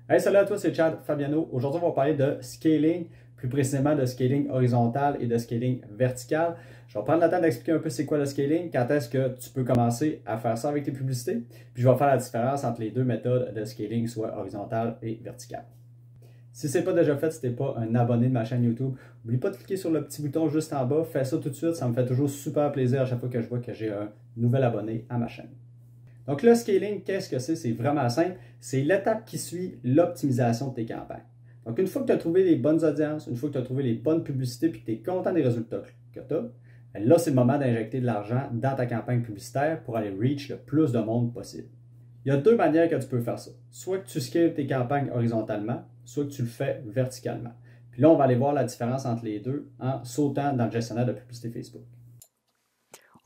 Hey, salut à tous, c'est Chad Fabiano. Aujourd'hui, on va parler de scaling, plus précisément de scaling horizontal et de scaling vertical. Je vais prendre le temps d'expliquer un peu c'est quoi le scaling, quand est-ce que tu peux commencer à faire ça avec tes publicités, puis je vais faire la différence entre les deux méthodes de scaling, soit horizontal et vertical. Si ce n'est pas déjà fait, si tu n'es pas un abonné de ma chaîne YouTube, n'oublie pas de cliquer sur le petit bouton juste en bas. Fais ça tout de suite, ça me fait toujours super plaisir à chaque fois que je vois que j'ai un nouvel abonné à ma chaîne. Donc le scaling, qu'est-ce que c'est? C'est vraiment simple. C'est l'étape qui suit l'optimisation de tes campagnes. Donc une fois que tu as trouvé les bonnes audiences, une fois que tu as trouvé les bonnes publicités et que tu es content des résultats que tu as, là c'est le moment d'injecter de l'argent dans ta campagne publicitaire pour aller reach le plus de monde possible. Il y a deux manières que tu peux faire ça. Soit que tu scales tes campagnes horizontalement, soit que tu le fais verticalement. Puis là, on va aller voir la différence entre les deux en sautant dans le gestionnaire de publicité Facebook.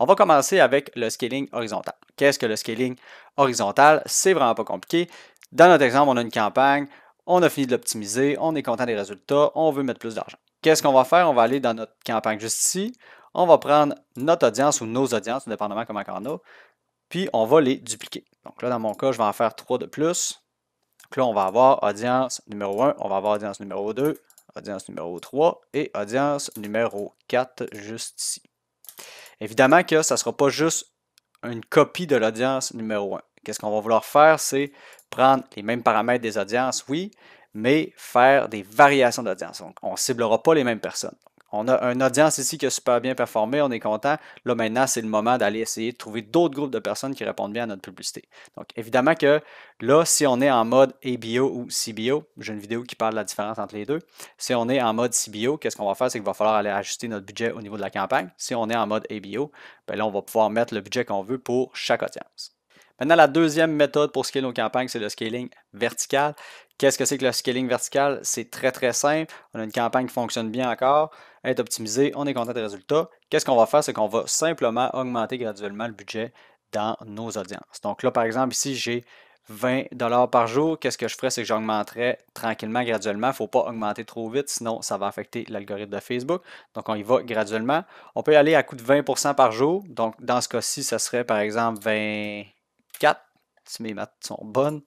On va commencer avec le scaling horizontal. Qu'est-ce que le scaling horizontal? C'est vraiment pas compliqué. Dans notre exemple, on a une campagne, on a fini de l'optimiser, on est content des résultats, on veut mettre plus d'argent. Qu'est-ce qu'on va faire? On va aller dans notre campagne juste ici, on va prendre notre audience ou nos audiences, dépendamment comment on a, puis on va les dupliquer. Donc là, dans mon cas, je vais en faire 3 de plus. Donc là, on va avoir audience numéro 1, on va avoir audience numéro 2, audience numéro 3 et audience numéro 4 juste ici. Évidemment que ça ne sera pas juste une copie de l'audience numéro 1. Qu'est-ce qu'on va vouloir faire? C'est prendre les mêmes paramètres des audiences, oui, mais faire des variations d'audience. Donc, on ne ciblera pas les mêmes personnes. On a une audience ici qui a super bien performé, on est content. Là, maintenant, c'est le moment d'aller essayer de trouver d'autres groupes de personnes qui répondent bien à notre publicité. Donc, évidemment que là, si on est en mode ABO ou CBO, j'ai une vidéo qui parle de la différence entre les deux. Si on est en mode CBO, qu'est-ce qu'on va faire? C'est qu'il va falloir aller ajuster notre budget au niveau de la campagne. Si on est en mode ABO, bien là, on va pouvoir mettre le budget qu'on veut pour chaque audience. Maintenant, la deuxième méthode pour scaler nos campagnes, c'est le scaling vertical. Qu'est-ce que c'est que le scaling vertical? C'est très, très simple. On a une campagne qui fonctionne bien encore, elle est optimisée, on est content des résultats. Qu'est-ce qu'on va faire? C'est qu'on va simplement augmenter graduellement le budget dans nos audiences. Donc là, par exemple, ici, j'ai 20 par jour. Qu'est-ce que je ferais? C'est que j'augmenterais tranquillement, graduellement. Il ne faut pas augmenter trop vite, sinon ça va affecter l'algorithme de Facebook. Donc, on y va graduellement. On peut y aller à coût de 20% par jour. Donc, dans ce cas-ci, ça serait par exemple 24, si mes maths sont bonnes.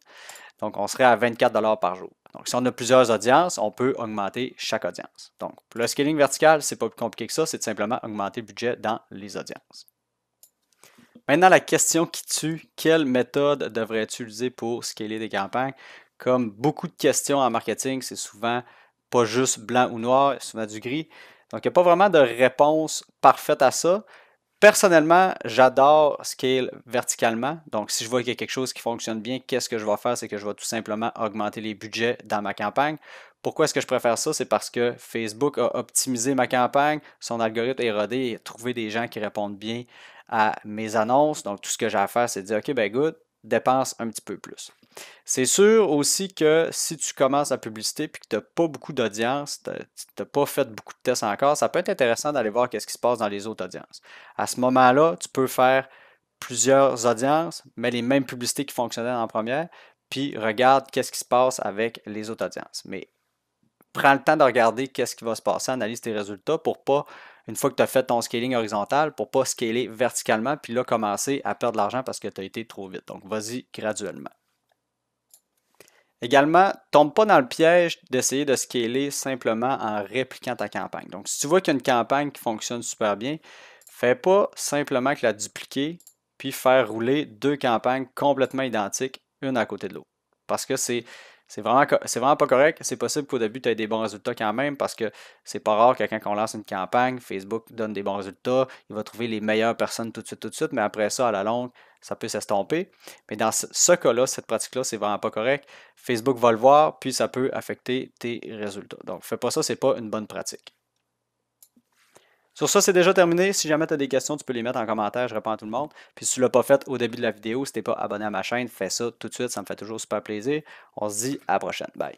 Donc, on serait à 24 par jour. Donc, si on a plusieurs audiences, on peut augmenter chaque audience. Donc, pour le scaling vertical, c'est pas plus compliqué que ça, c'est de simplement augmenter le budget dans les audiences. Maintenant, la question qui tue, quelle méthode devrais-tu utiliser pour scaler des campagnes? Comme beaucoup de questions en marketing, c'est souvent pas juste blanc ou noir, souvent du gris. Donc, il n'y a pas vraiment de réponse parfaite à ça. Personnellement, j'adore scale verticalement. Donc, si je vois qu'il y a quelque chose qui fonctionne bien, qu'est-ce que je vais faire? C'est que je vais tout simplement augmenter les budgets dans ma campagne. Pourquoi est-ce que je préfère ça? C'est parce que Facebook a optimisé ma campagne, son algorithme est rodé et a trouvé des gens qui répondent bien à mes annonces. Donc, tout ce que j'ai à faire, c'est de dire, OK, ben good, dépense un petit peu plus. C'est sûr aussi que si tu commences la publicité et que tu n'as pas beaucoup d'audience, tu n'as pas fait beaucoup de tests encore, ça peut être intéressant d'aller voir ce qui se passe dans les autres audiences. À ce moment-là, tu peux faire plusieurs audiences, mais les mêmes publicités qui fonctionnaient en première, puis regarde qu'est-ce qui se passe avec les autres audiences. Mais prends le temps de regarder qu'est-ce qui va se passer, analyse tes résultats pour pas, une fois que tu as fait ton scaling horizontal, pour pas scaler verticalement, puis là commencer à perdre de l'argent parce que tu as été trop vite. Donc, vas-y graduellement. Également, tombe pas dans le piège d'essayer de scaler simplement en répliquant ta campagne. Donc, si tu vois qu'il y a une campagne qui fonctionne super bien, fais pas simplement que la dupliquer puis faire rouler deux campagnes complètement identiques, une à côté de l'autre. Parce que c'est vraiment pas correct. C'est possible qu'au début, tu aies des bons résultats quand même parce que c'est pas rare que quand on lance une campagne, Facebook donne des bons résultats, il va trouver les meilleures personnes tout de suite, mais après ça, à la longue, ça peut s'estomper. Mais dans ce cas-là, cette pratique-là, c'est vraiment pas correct. Facebook va le voir, puis ça peut affecter tes résultats. Donc, fais pas ça, c'est pas une bonne pratique. Sur ça, c'est déjà terminé. Si jamais tu as des questions, tu peux les mettre en commentaire, je réponds à tout le monde. Puis si tu ne l'as pas fait au début de la vidéo, si tu n'es pas abonné à ma chaîne, fais ça tout de suite, ça me fait toujours super plaisir. On se dit à la prochaine. Bye.